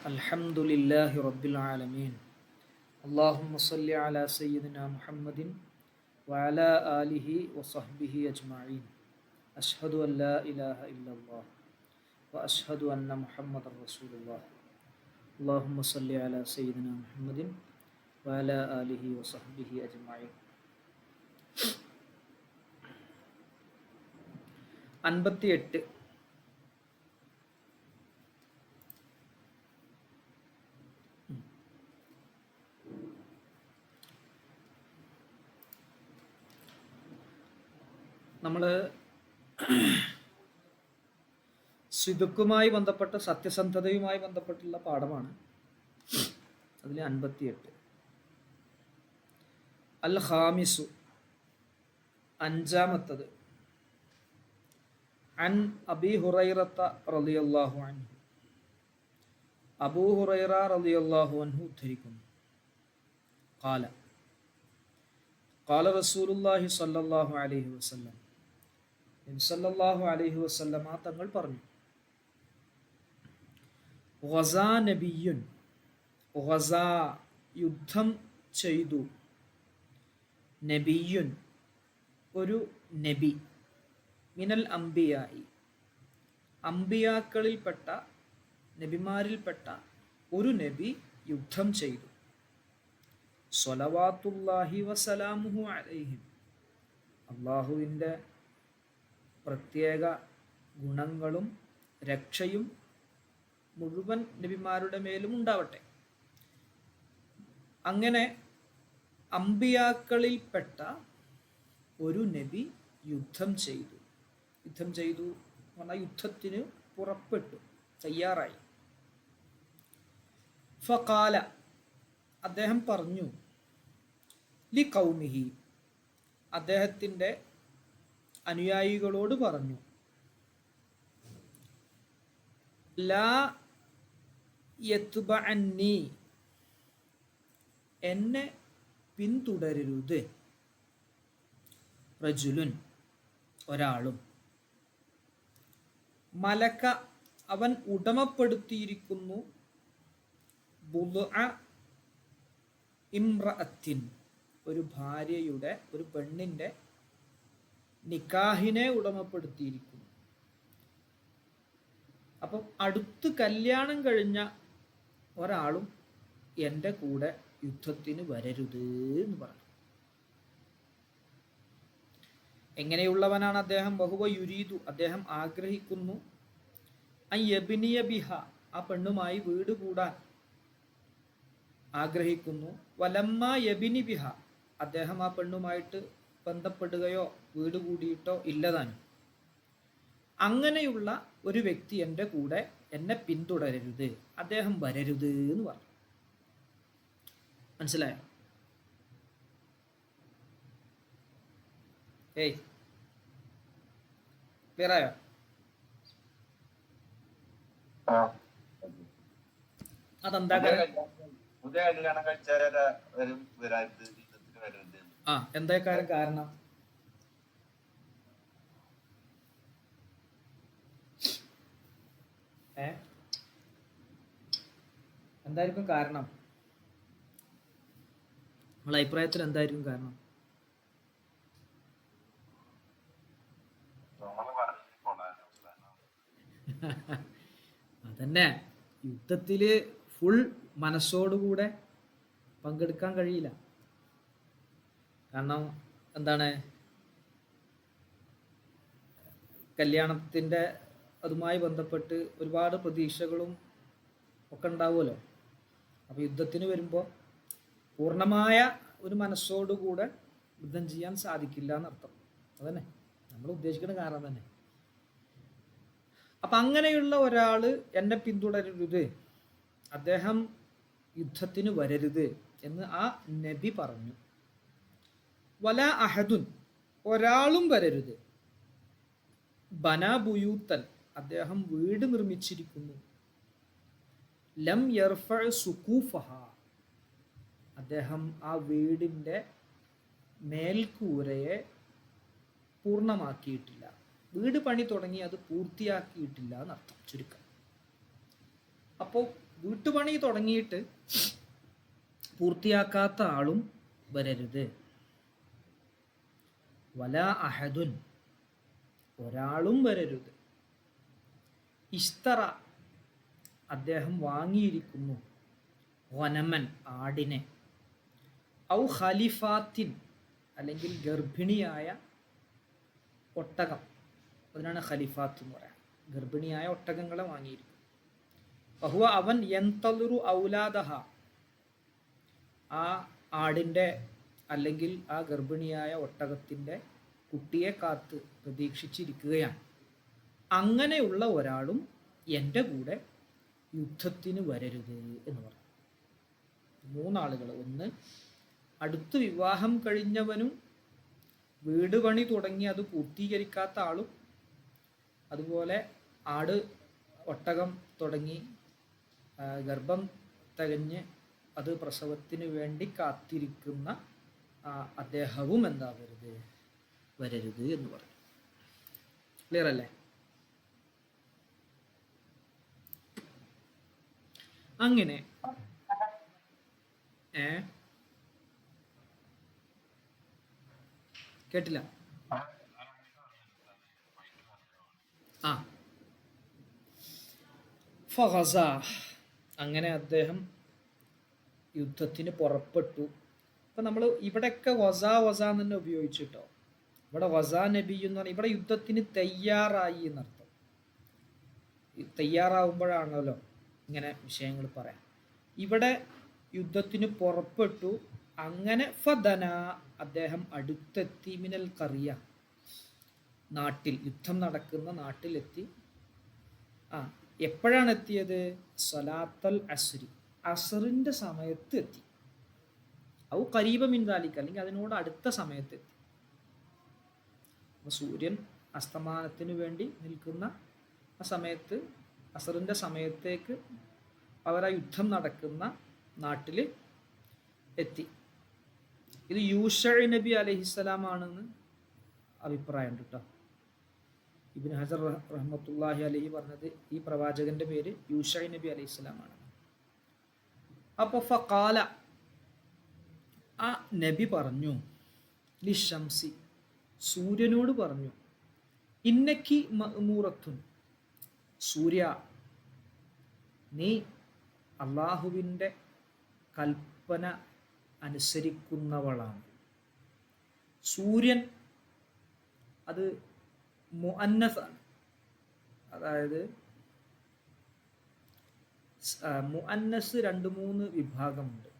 الحمد لله رب العالمين اللهم صل على سيدنا محمد وعلى آله وصحبه أجمعين أشهد أن لا إله إلا الله وأشهد أن محمد رسول الله اللهم صل على سيدنا محمد وعلى آله وصحبه أجمعين 58 നമ്മൾ സിദുക്കുമായി ബന്ധപ്പെട്ട സത്യസന്ധതയുമായി ബന്ധപ്പെട്ടുള്ള പാഠമാണ്. അതിൽ 58 അൽ ഖാമിസു അഞ്ചാമത്തത് അൻ അബി ഹുറൈറത്ത റളിയല്ലാഹു അൻഹു അബൂ ഹുറൈറ റളിയല്ലാഹു അൻഹു ഉദ്ധരിക്കുന്നു ഖാല ഖാല റസൂലുള്ളാഹി സ്വല്ലല്ലാഹു അലൈഹി വസല്ലം നബി സല്ലല്ലാഹു അലൈഹി വസല്ലമ തങ്ങൾ പറഞ്ഞു ഗസാ നബിയുൻ ഗസാ യുദ്ധം ചെയ്തു നബിയുൻ ഒരു നബി മിനൽ അംബിയായി അംബിയാക്കളിൽപ്പെട്ട നബിമാരിൽപ്പെട്ട ഒരു നബി യുദ്ധം ചെയ്തു സ്വലവാത്തുല്ലാഹി വസലാമുഹു അലൈഹിം അള്ളാഹുവിൻ്റെ പ്രത്യേക ഗുണങ്ങളും രക്ഷയും മുഴുവൻ നബിമാരുടെ മേലും ഉണ്ടാവട്ടെ. അങ്ങനെ അംബിയാക്കളിൽപ്പെട്ട ഒരു നബി യുദ്ധം ചെയ്തു പറഞ്ഞാൽ യുദ്ധത്തിന് പുറപ്പെട്ടു, തയ്യാറായി. ഫഖാല അദ്ദേഹം പറഞ്ഞു ലി ഖൗമിഹി അദ്ദേഹത്തിൻ്റെ അനുയായികളോട് പറഞ്ഞു ലാ യത്ബഅന്നി എന്നെ പിന്തുടരരുത് റജുലുൻ ഒരാളും മലക്ക അവൻ ഉടമപ്പെടുത്തിയിരിക്കുന്നു ബുദ്അ ഇംറഅത്തിൻ ഒരു ഭാര്യയുടെ ഒരു പെണ്ണിൻ്റെ നിക്കാഹിനെ ഉടമപ്പെടുത്തിയിരിക്കുന്നു. അപ്പം അടുത്ത് കല്യാണം കഴിഞ്ഞ ഒരാളും എൻ്റെ കൂടെ യുദ്ധത്തിന് വരരുത് എന്ന് പറഞ്ഞു. എങ്ങനെയുള്ളവനാണ് അദ്ദേഹം? ബഹുവ യുരീദു അദ്ദേഹം ആഗ്രഹിക്കുന്നു അൻ യബ്നിയ ബിഹ ആ പെണ്ണുമായി വീട് കൂടാൻ ആഗ്രഹിക്കുന്നു. വലമ്മ യബിനി ബിഹ അദ്ദേഹം ആ പെണ്ണുമായിട്ട് ബന്ധപ്പെടുകയോ വീട് കൂടിയിട്ടോ ഇല്ലതാനും. അങ്ങനെയുള്ള ഒരു വ്യക്തി എൻ്റെ കൂടെ എന്നെ പിന്തുടരരുത്, അദ്ദേഹം വരരുത് എന്ന് പറഞ്ഞു. മനസ്സിലായോ? ക്ലിയറായോ? അതെന്താ എന്താ കാരണം? എന്തായിരിക്കും കാരണം? നിങ്ങളുടെ അഭിപ്രായത്തിൽ എന്തായിരിക്കും കാരണം? അതന്നെ, യുദ്ധത്തില് ഫുൾ മനസ്സോടുകൂടെ പങ്കെടുക്കാൻ കഴിയില്ല. കാരണം എന്താണ്, കല്യാണത്തിൻ്റെ അതുമായി ബന്ധപ്പെട്ട് ഒരുപാട് പ്രതീക്ഷകളും ഒക്കെ ഉണ്ടാവുമല്ലോ. അപ്പോൾ യുദ്ധത്തിന് വരുമ്പോൾ പൂർണ്ണമായ ഒരു മനസ്സോടുകൂടെ യുദ്ധം ചെയ്യാൻ സാധിക്കില്ല എന്നർത്ഥം. അതന്നെ നമ്മൾ ഉദ്ദേശിക്കുന്ന കാരണം തന്നെ. അപ്പം അങ്ങനെയുള്ള ഒരാൾ എന്നെ പിന്തുടരരുത്, അദ്ദേഹം യുദ്ധത്തിന് വരരുത് എന്ന് ആ നബി പറഞ്ഞു. വല അഹദുൻ ഒരാളും വരരുത്. ബനാ ബുയൂത്തൻ അദ്ദേഹം വീട് നിർമ്മിച്ചിരിക്കുന്നു. ലം യർഫഅ സുഖൂഫഹ അദ്ദേഹം ആ വീടിൻ്റെ മേൽക്കൂരയെ പൂർണ്ണമാക്കിയിട്ടില്ല. വീട് പണി തുടങ്ങി അത് പൂർത്തിയാക്കിയിട്ടില്ല എന്നർത്ഥം, ചുരുക്കം. അപ്പോൾ വീട്ടുപണി തുടങ്ങിയിട്ട് പൂർത്തിയാക്കാത്ത ആളും വരരുത്. വല അഹദുൻ, ഒരാളും വരരുത്. ഇസ്തറ, അദ്ദേഹം വാങ്ങിയിരിക്കുന്നു. വനമൻ, ആടിനെ. ഔ ഖലിഫാത്തിൻ, അല്ലെങ്കിൽ ഗർഭിണിയായ ഒട്ടകം. അതിനാണ് ഖലിഫാത്ത് എന്ന് പറയാം. ഗർഭിണിയായ ഒട്ടകങ്ങളെ വാങ്ങിയിരിക്കും. ബഹുവ, അവൻ യന്തലുറു ഔലാദഹ, ആ ആടിൻ്റെ അല്ലെങ്കിൽ ആ ഗർഭിണിയായ ഒട്ടകത്തിൻ്റെ കുട്ടിയെ കാത്ത് പ്രതീക്ഷിച്ചിരിക്കുകയാണ്. അങ്ങനെയുള്ള ഒരാളും എൻ്റെ കൂടെ യുദ്ധത്തിന് വരരുത് എന്ന് പറഞ്ഞു. 3 ആളുകൾ. ഒന്ന്, അടുത്ത് വിവാഹം കഴിഞ്ഞവനും വീട് പണി തുടങ്ങി അത് പൂർത്തീകരിക്കാത്ത ആളും, അതുപോലെ ആട് ഒട്ടകം തുടങ്ങി ഗർഭം തികഞ്ഞ് അത് പ്രസവത്തിന് വേണ്ടി കാത്തിരിക്കുന്ന അദ്ദേഹവും എന്താവരുത്, വരരുത് എന്ന് പറഞ്ഞു. ക്ലിയർ അല്ലേ? അങ്ങനെ കേട്ടില്ല. ഫഗസ, അങ്ങനെ അദ്ദേഹം യുദ്ധത്തിന് പുറപ്പെട്ടു. അപ്പം നമ്മൾ ഇവിടെയൊക്കെ വസ എന്ന് തന്നെ ഉപയോഗിച്ചിട്ടോ. ഇവിടെ വസാ നബി എന്ന് പറഞ്ഞാൽ ഇവിടെ യുദ്ധത്തിന് തയ്യാറായി എന്നർത്ഥം. തയ്യാറാവുമ്പോഴാണല്ലോ ഇങ്ങനെ വിഷയങ്ങൾ പറയാം. ഇവിടെ യുദ്ധത്തിന് പുറപ്പെട്ടു. അങ്ങനെ ഫദന, അദ്ദേഹം അടുത്തെത്തി. മിനൽ ഖറിയ, നാട്ടിൽ, യുദ്ധം നടക്കുന്ന നാട്ടിലെത്തി. എപ്പോഴാണ് എത്തിയത്? സലാത്തൽ അസ്രി, അസറിൻ്റെ സമയത്ത് എത്തി. ഔ ഖരീബ മിൻ ദാലിക, അല്ലെങ്കിൽ അതിനോട് അടുത്ത സമയത്ത് എത്തി. അപ്പോൾ സൂര്യൻ അസ്തമാനത്തിന് വേണ്ടി നിൽക്കുന്ന ആ സമയത്ത്, അസറിൻ്റെ സമയത്തേക്ക് അവർ ആ യുദ്ധം നടക്കുന്ന നാട്ടിൽ എത്തി. ഇത് യൂഷഅ നബി അലൈഹിസ്സലാം ആണെന്ന് അഭിപ്രായമുണ്ട് കേട്ടോ. ഇബ്നു ഹജർ റഹ്മത്തുള്ളാഹി അലൈഹി പറഞ്ഞത് ഈ പ്രവാചകന്റെ പേര് യൂഷഅ നബി അലൈഹിസ്സലാം ആണ്. അപ്പോൾ ഫഖാല, ആ നബി പറഞ്ഞു, ലിശംസി, സൂര്യനോട് പറഞ്ഞു, ഇന്നക്കി മഅ്മൂറത്തുൻ, സൂര്യ, നീ അള്ളാഹുവിൻ്റെ കൽപ്പന അനുസരിക്കുന്നവളാണ്. സൂര്യൻ അത് മുഅന്നസാണ്. അതായത് മുഅന്നസ് 2-3 വിഭാഗമുണ്ട്.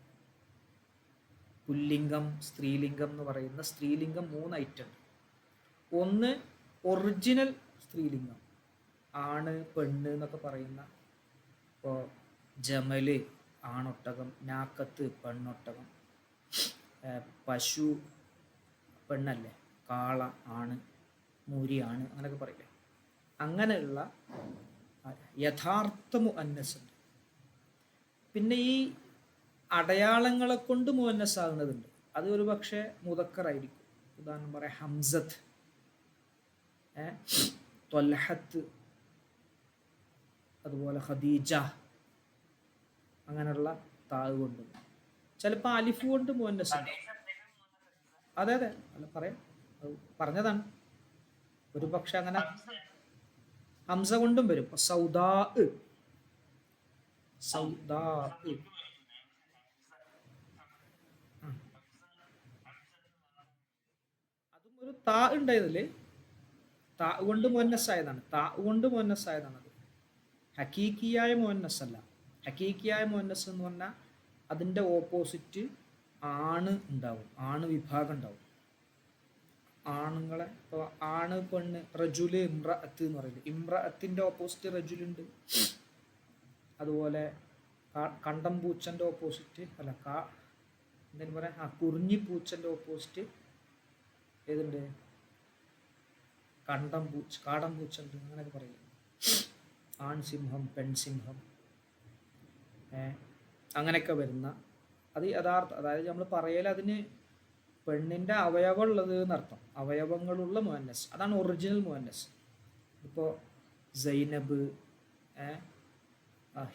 പുല്ലിംഗം, സ്ത്രീലിംഗം എന്ന് പറയുന്ന സ്ത്രീലിംഗം 3 ഐറ്റം. ഒന്ന് ഒറിജിനൽ സ്ത്രീലിംഗം, ആണ് പെണ്ണ് എന്നൊക്കെ പറയുന്ന. ഇപ്പോൾ ജമല് ആണൊട്ടകം, നാക്കത്ത് പെണ്ണൊട്ടകം, പശു പെണ്ണല്ലേ, കാള ആണ്, മൂരി ആണ്, അങ്ങനെയൊക്കെ പറയില്ലേ. അങ്ങനെയുള്ള യഥാർത്ഥ മുഅന്നസുണ്ട്. പിന്നെ ഈ അടയാളങ്ങളെ കൊണ്ട് മുഅന്നസാകുന്നതുണ്ട്. അത് ഒരു പക്ഷേ മുദക്കറായിരിക്കും. ഉദാഹരണം പറയാം, ഹംസത്ത്, ത്വൽഹത്ത്, അതുപോലെ ഖദീജ, അങ്ങനെയുള്ള താഴ് കൊണ്ട്. ചിലപ്പോൾ അലിഫ് കൊണ്ട് മുഅന്നസുണ്ട്. അതെ അല്ല പറയാം, പറഞ്ഞതാണ്. ഒരു പക്ഷെ അങ്ങനെ ഹംസ കൊണ്ടും വരും. സൗദാ, സൗദാ, അതും ഒരു താ ഉണ്ടായതില്, താ കൊണ്ട് മുഅന്നസായതാണ്. താ കൊണ്ട് മുഅന്നസായതാണ്. അത് ഹക്കീക്കിയായ മുഅന്നസ് അല്ല. ഹക്കീക്കിയായ മുഅന്നസ് എന്ന് പറഞ്ഞാൽ അതിൻ്റെ ഓപ്പോസിറ്റ് ആണ് ഉണ്ടാവും, ആണ് വിഭാഗം ഉണ്ടാവും. ആണുങ്ങളെ ഇപ്പോൾ ആണ് പെണ്ണ്, റജുല് ഇമ്രഅത്ത് എന്ന് പറയില്ല. ഇമ്രഅത്തിൻ്റെ ഓപ്പോസിറ്റ് റജുലുണ്ട്. അതുപോലെ കണ്ടം പൂച്ചൻ്റെ ഓപ്പോസിറ്റ് അല്ല, എന്തെങ്കിലും പറയാം, കുറിഞ്ഞി പൂച്ചൻ്റെ ഓപ്പോസിറ്റ് ഏതുണ്ട്? കാടം പൂച്ചുണ്ട്, അങ്ങനെയൊക്കെ പറയില്ല. ആൺസിംഹം, പെൺസിംഹം, അങ്ങനെയൊക്കെ വരുന്ന അത് യഥാർത്ഥ, അതായത് നമ്മൾ പറയൽ അതിന് പെണ്ണിൻ്റെ അവയവം ഉള്ളത് എന്നർത്ഥം. അവയവങ്ങളുള്ള മുഅന്നസ്, അതാണ് ഒറിജിനൽ മുഅന്നസ്. ഇപ്പോൾ സൈനബ്,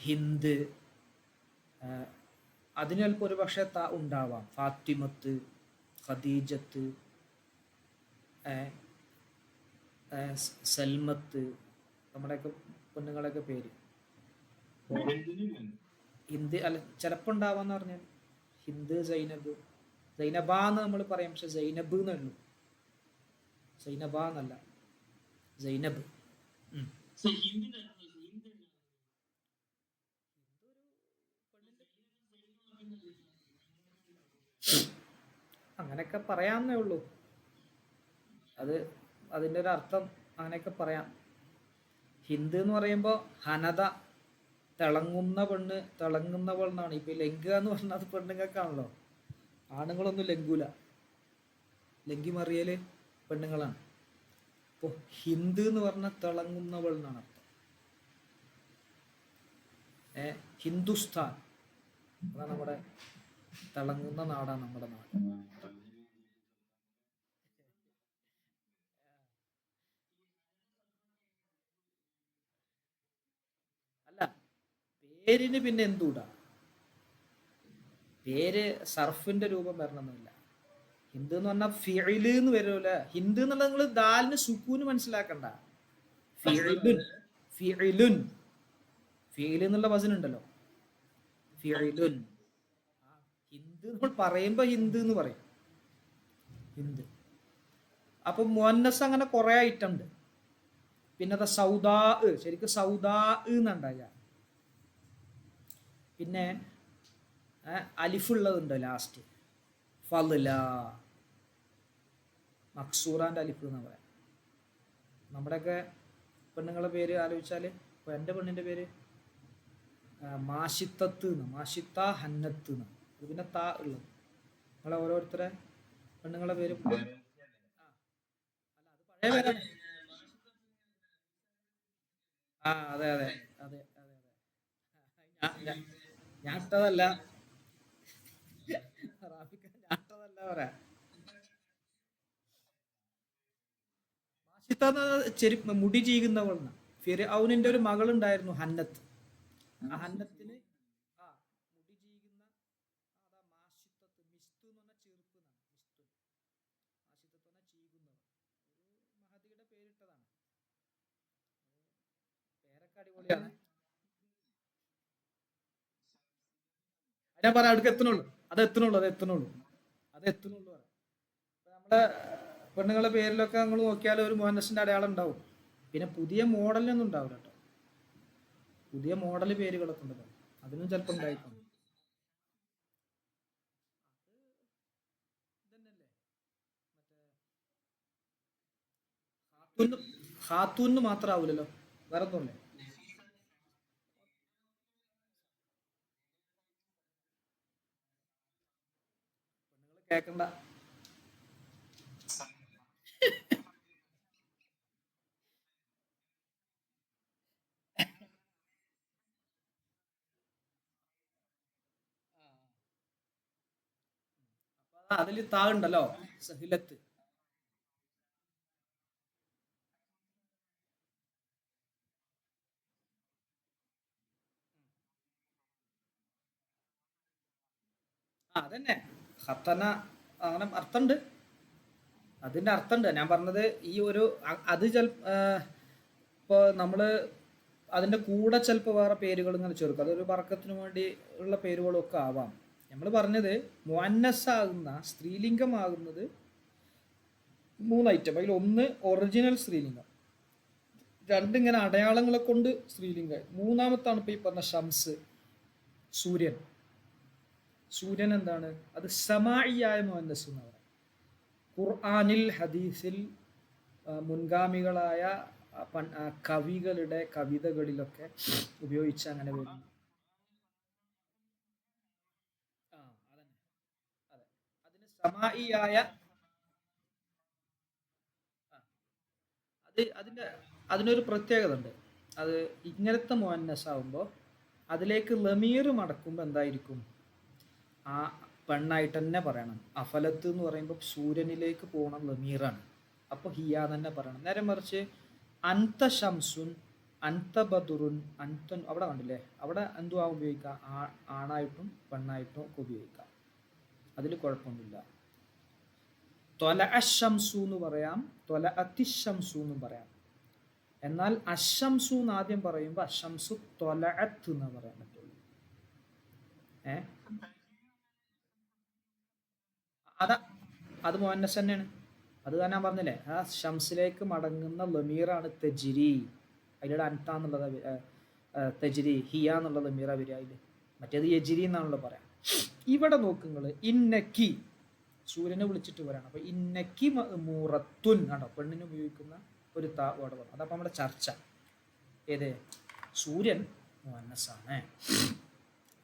ഹിന്ദ്, അതിന് ചിലപ്പോൾ ഒരു പക്ഷേ ഉണ്ടാവാം. ഫാത്തിമത്ത്, ഖദീജത്ത്, സൽമത്ത്, നമ്മുടെയൊക്കെ പെണ്ണുങ്ങളൊക്കെ പേര് ഹിന്ദ് അല്ല ചിലപ്പോൾ ഉണ്ടാവാന്ന് പറഞ്ഞാൽ ഹിന്ദ്, സൈനബ്, സൈനബാന്ന് നമ്മൾ പറയും, പക്ഷെ സൈനബ് എന്നുള്ളൂ, സൈനബ എന്നല്ല, സൈനബ്. അങ്ങനെയൊക്കെ പറയാന്നേ ഉള്ളൂ. അത് അതിൻ്റെ ഒരു അർത്ഥം അങ്ങനെയൊക്കെ പറയാം. ഹിന്ദ് എന്ന് പറയുമ്പോൾ ഹനത, തിളങ്ങുന്ന പെണ്ണ്, തിളങ്ങുന്നവൾ എന്നാണ്. ഇപ്പൊ ലങ്ക എന്ന് പറഞ്ഞാൽ അത് പെണ്ണുങ്ങൾക്കാണല്ലോ, ആണുങ്ങളൊന്നും ലംഘൂല, ലങ്കി മറിയല് പെണ്ണുങ്ങളാണ്. അപ്പോൾ ഹിന്ദ് എന്ന് പറഞ്ഞാൽ തിളങ്ങുന്നവൾ എന്നാണ് അർത്ഥം. ഹിന്ദുസ്ഥാൻ അതാണ് നമ്മുടെ തിളങ്ങുന്ന നാടാണ് നമ്മുടെ നാട്. അല്ല, പേരിന് പിന്നെ എന്തുകൂടാ, പേര് സർഫിന്റെ രൂപം വരണമെന്നില്ല. ഹിന്ദ് എന്ന് പറഞ്ഞാൽ ഫിഇല് എന്ന് വരൂല. ഹിന്ദ് എന്നുള്ളത് നിങ്ങൾ ദാലിന് സുക്കൂന് മനസ്സിലാക്കണ്ട. ഫിഇലുൻ, ഫിഇലുൻ, ഫിഇല് എന്നുള്ള വസനുണ്ടല്ലോ, ഫിഇലുൻ. ഹിന്ദ് നമ്മൾ പറയുമ്പോ ഹിന്ദ് എന്ന് പറയും, ഹിന്ദ്. അപ്പൊ മുഅന്നസ് അങ്ങനെ കുറെ ഐറ്റം ഉണ്ട്. പിന്നെ അത് സൗദാ, ശരിക്കും സൗദാ എന്നുണ്ടായ. പിന്നെ അലിഫുള്ളതുണ്ട് ലാസ്റ്റ്, ഫല, മക്സൂറാൻ്റെ അലിഫ് എന്ന് പറയാം. നമ്മുടെയൊക്കെ പെണ്ണുങ്ങളെ പേര് ആലോചിച്ചാൽ, ഇപ്പോൾ എൻ്റെ പെണ്ണിൻ്റെ പേര് മാഷിത്തത്ത് എന്ന്, മാഷിത്ത ഹന്നത്ത് എന്ന്. പിന്നെ താ ഉള്ളത്. നിങ്ങളെ ഓരോരുത്തരെ പെണ്ണുങ്ങളെ പേര് അല്ല, അത് പഴയ പേരാണ്. അതെ അതെ അതെ അതെ അതെ. ഞാൻ ഇട്ടതല്ല, റാഫിക്ക, ഞാൻ ഇട്ടതല്ല പറയാ. മാഷിത്ത മുടി ചീകുന്നവൾ. ഫിർഔനിന്റെ ഒരു മകളുണ്ടായിരുന്നു ഹന്നത്ത്. ആ ഹന്നത്തിന് മുടി ചീകുന്ന അതാ മാഷിത്തത്ത്. മിസ്തു എന്ന് പറഞ്ഞാൽ ചെറുപ്പ് എന്നാണ്, മിസ്തു. മാഷിത്തത്ത് പറഞ്ഞാൽ ചീകുന്നവൾ. ഒരു മഹതിയുടെ പേരിട്ടതാണ്. പേരൊക്കെ അടിപൊളിയാണ്. ഞാൻ പറയാം, അടുക്ക് എത്തണുള്ളൂ, അത് എത്തണുള്ളൂ, അത് എത്തണുള്ളൂ, അത് എത്തണുള്ളൂ. നമ്മുടെ പെണ്ണുങ്ങളുടെ പേരിലൊക്കെ നമ്മൾ നോക്കിയാൽ ഒരു മോഹനസിന്റെ അടയാളം ഉണ്ടാവും. പിന്നെ പുതിയ മോഡലിനൊന്നും ഉണ്ടാവില്ല കേട്ടോ. പുതിയ മോഡൽ പേരുകളൊക്കെ ഉണ്ടല്ലോ, അതിനും ചിലപ്പോൾ ഉണ്ടായിട്ടുണ്ട്. ഇതന്നെയല്ലേ മറ്റേ ഹാത്തൂന്ന് മാത്രമാവൂലല്ലോ, വേറെ ഒന്നുമല്ലേ? പെണ്ണുങ്ങൾ കേൾക്കണ്ട. അതിൽ താഴുണ്ടല്ലോ, സഹിലത്ത്. അതന്നെ ഹത്തന, അങ്ങനെ അർത്ഥമുണ്ട്, അതിന്റെ അർത്ഥമുണ്ട്. ഞാൻ പറഞ്ഞത് ഈ ഒരു അത് ഇപ്പോൾ നമ്മൾ അതിന്റെ കൂടെ ചിലപ്പോൾ വേറെ പേരുകൾ ഇങ്ങനെ ചേർക്കും, അതൊരു വർക്കത്തിന് വേണ്ടി ഉള്ള പേരുകളൊക്കെ ആവാം. നമ്മൾ പറഞ്ഞത് മുഅന്നസ് ആകുന്ന, സ്ത്രീലിംഗമാകുന്നത് മൂന്ന് ഐറ്റം. അതിൽ ഒന്ന് ഒറിജിനൽ സ്ത്രീലിംഗം, രണ്ടിങ്ങനെ അടയാളങ്ങളെ കൊണ്ട് സ്ത്രീലിംഗം, മൂന്നാമത്താണ് ഇപ്പോൾ ഈ പറഞ്ഞ ഷംസ്, സൂര്യൻ. സൂര്യൻ എന്താണ്? അത് സമാഇയായ മുഅന്നസ് എന്ന് പറയാം. ഖുർആനിൽ ഹദീസിൽ മുൻഗാമികളായ കവികളുടെ കവിതകളിലൊക്കെ ഉപയോഗിച്ച് അങ്ങനെ വരും. അതന്നെ, അതെ. അതിന് സമാഇയായ, അതിന്റെ അതിനൊരു പ്രത്യേകത ഉണ്ട്. അത് ഇങ്ങനത്തെ മുഅന്നസ് ആവുമ്പോൾ അതിലേക്ക് ലമീർ മടക്കുമ്പോൾ എന്തായിരിക്കും? ആ പെണ്ണായിട്ട് തന്നെ പറയണം. അഫലത്ത് എന്ന് പറയുമ്പോൾ സൂര്യനിലേക്ക് പോകണം ലമീറാണ്, അപ്പോൾ ഹിയ തന്നെ പറയണം. നേരെ മറിച്ച് അൻത ഷംസുൻ, അൻത ബദുറുൻ അൻതൻ അവിടെ കണ്ടില്ലേ, അവിടെ എന്തുവാ ഉപയോഗിക്കാം, ആണായിട്ടും പെണ്ണായിട്ടും ഒക്കെ ഉപയോഗിക്കാം, അതിൽ കുഴപ്പമൊന്നുമില്ല. ത്വല അശംസു എന്ന് പറയാം, ത്വല അതിശംസു എന്നും പറയാം. എന്നാൽ അശംസു എന്ന് ആദ്യം പറയുമ്പോൾ അശംസു ത്വലഅത്ത് എന്ന് പറയാൻ പറ്റുള്ളൂ. ഏഹ് അതാ, അത് മുഅന്നസ് തന്നെയാണ്. അത് ഞാൻ പറഞ്ഞില്ലേ, ആ ഷംസിലേക്ക് മടങ്ങുന്ന ലമീറാണ് തെജിരി. അതിലൂടെ അൻത എന്നുള്ളത് തെജിരി, ഹിയ എന്നുള്ള ലമീറ വരിക അതിൽ. മറ്റേത് യജിരി എന്നാണല്ലോ പറയാം. ഇവിടെ നോക്കുങ്ങൾ, ഇന്നക്കി സൂര്യനെ വിളിച്ചിട്ട് പറയണം. അപ്പൊ ഇന്നക്കി മൂറത്തുൻ കണ്ടോ, പെണ്ണിന് ഉപയോഗിക്കുന്ന ഒരു വേർഡ് പറഞ്ഞു. അതപ്പോൾ നമ്മുടെ ചർച്ച ഏത്, സൂര്യൻ മുഅന്നസാണ്.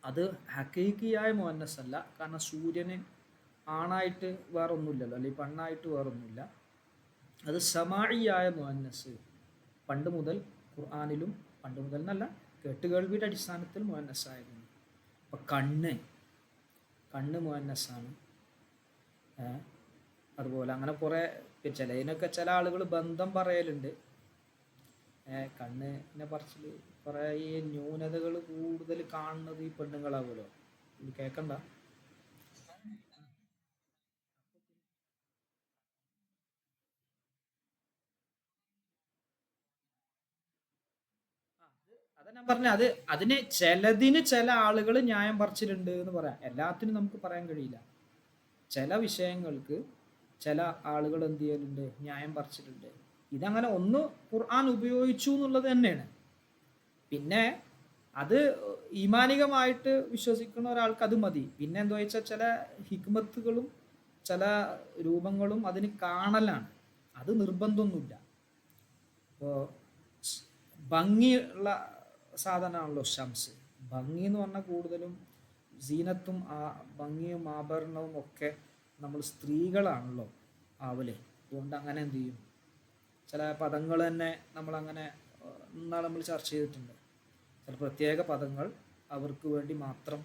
അത് ഹഖീഖിയായ മുഅന്നസ് അല്ല, കാരണം സൂര്യന് ആണായിട്ട് വേറൊന്നുമില്ലല്ലോ, അല്ലെങ്കിൽ പെണ്ണായിട്ട് വേറൊന്നുമില്ല. അത് സമാഇയായ മുഅന്നസ്, പണ്ട് മുതൽ ഖുർആനിലും, പണ്ട് മുതൽ എന്നല്ല, കേട്ടുകേൾവിയുടെ അടിസ്ഥാനത്തിൽ മുഅന്നസായിരുന്നു. അപ്പം കണ്ണ് മുഅന്നസാണ്. അതുപോലെ അങ്ങനെ കുറേ ചിലതിനൊക്കെ ചില ആളുകൾ ബന്ധം പറയലുണ്ട്. കണ്ണിനെ പറച്ചിൽ കുറേ ഈ ന്യൂനതകൾ കൂടുതൽ കാണുന്നത് ഈ പെണ്ണുങ്ങളാവുമല്ലോ, ഇത് കേൾക്കണ്ട. അതാ ഞാൻ പറഞ്ഞ, അതിന് ചില ആളുകൾ ന്യായം പറിച്ചിട്ടുണ്ട് എന്ന് പറയാം. എല്ലാത്തിനും നമുക്ക് പറയാൻ കഴിയില്ല. ചില വിഷയങ്ങൾക്ക് ചില ആളുകൾ എന്ത് ചെയ്യലുണ്ട്, ന്യായം പറിച്ചിട്ടുണ്ട്. ഇതങ്ങനെ ഒന്ന് ഖുർആൻ ഉപയോഗിച്ചു എന്നുള്ളത് തന്നെയാണ്. പിന്നെ അത് ഈമാനികമായിട്ട് വിശ്വസിക്കുന്ന ഒരാൾക്ക് അത് മതി. പിന്നെ എന്താ വെച്ചാൽ ചില ഹിക്മത്തുകളും ചില രൂപങ്ങളും അതിന് കാണലാണ്, അത് നിർബന്ധമൊന്നുമില്ല. ഇപ്പോൾ ഭംഗിയുള്ള സാധനമാണല്ലോ ഷംസ്. ഭംഗി എന്ന് പറഞ്ഞാൽ കൂടുതലും സീനത്തും ഭംഗിയും ആഭരണവും ഒക്കെ നമ്മൾ സ്ത്രീകളാണല്ലോ ആവല്. അതുകൊണ്ട് അങ്ങനെ എന്ത് ചെയ്യും, ചില പദങ്ങൾ തന്നെ നമ്മളങ്ങനെ ഇന്നാൾ നമ്മൾ ചർച്ച ചെയ്തിട്ടുണ്ട്. ചില പ്രത്യേക പദങ്ങൾ അവർക്ക് വേണ്ടി മാത്രം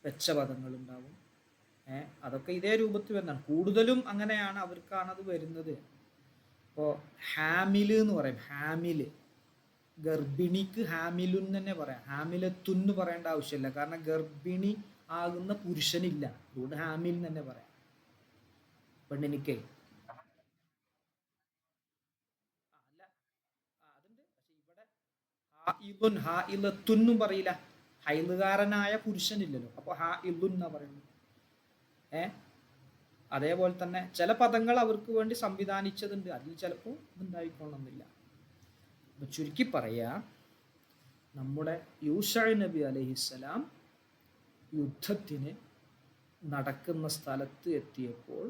വെച്ച പദങ്ങളുണ്ടാവും. അതൊക്കെ ഇതേ രൂപത്തിൽ വരുന്നതാണ്. കൂടുതലും അങ്ങനെയാണ്, അവർക്കാണത് വരുന്നത്. ഇപ്പോൾ ഹാമില് എന്ന് പറയും, ഹാമില്, ഗർഭിണിക്ക് ഹാമിലുൻ തന്നെ പറയാം, ഹാമിലത്തുന്ന് പറയേണ്ട ആവശ്യമില്ല, കാരണം ഗർഭിണി ആകുന്ന പുരുഷനില്ല, അതുകൊണ്ട് ഹാമിൽ തന്നെ പറയാം പെണ്ണിനിക്ക്. അല്ല, അതുണ്ട്. പക്ഷെ ഇവിടെ ഹാഇലത്തുന്നും പറയില്ല, ഹൈലുകാരനായ പുരുഷനില്ലല്ലോ, അപ്പോൾ ഹാഇലുൻ എന്നാ പറയുന്നത്. അതേപോലെ തന്നെ ചില പദങ്ങൾ അവർക്ക് വേണ്ടി സംവിധാനിച്ചതുണ്ട്, അതിൽ ചിലപ്പോൾ ഇതുണ്ടായിക്കൊള്ളുന്നില്ല. അപ്പം ചുരുക്കി പറയാ, നമ്മുടെ യൂശഅ നബി അലൈഹിസ്സലാം യുദ്ധത്തിന് നടക്കുന്ന സ്ഥലത്ത് എത്തിയപ്പോൾ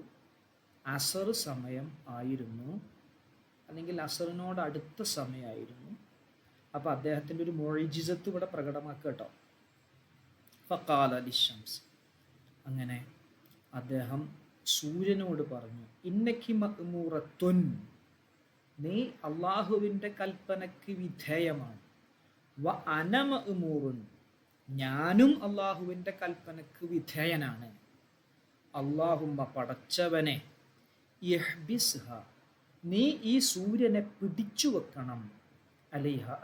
അസർ സമയം ആയിരുന്നു, അല്ലെങ്കിൽ അസറിനോട് അടുത്ത സമയമായിരുന്നു. അപ്പോൾ അദ്ദേഹത്തിൻ്റെ ഒരു മുഅ്ജിസത്ത് ഇവിടെ പ്രകടമാക്കുക കേട്ടോ. ഫഖാല ലിശംസ്, അങ്ങനെ അദ്ദേഹം സൂര്യനോട് പറഞ്ഞു, ഇന്നക്കി മഅ്മൂറത്തുൻ, നീ അള്ളാഹുവിൻ്റെ കൽപ്പനയ്ക്ക് വിധേയമാണ്. വ അന മഅ്മൂറുൻ, ഞാനും അള്ളാഹുവിൻ്റെ കൽപ്പനയ്ക്ക് വിധേയനാണ്. അല്ലാഹുമ്മ, പടച്ചവനെ, ഇഹ്ബിസ്ഹ, നീ ഈ സൂര്യനെ പിടിച്ചു വെക്കണം,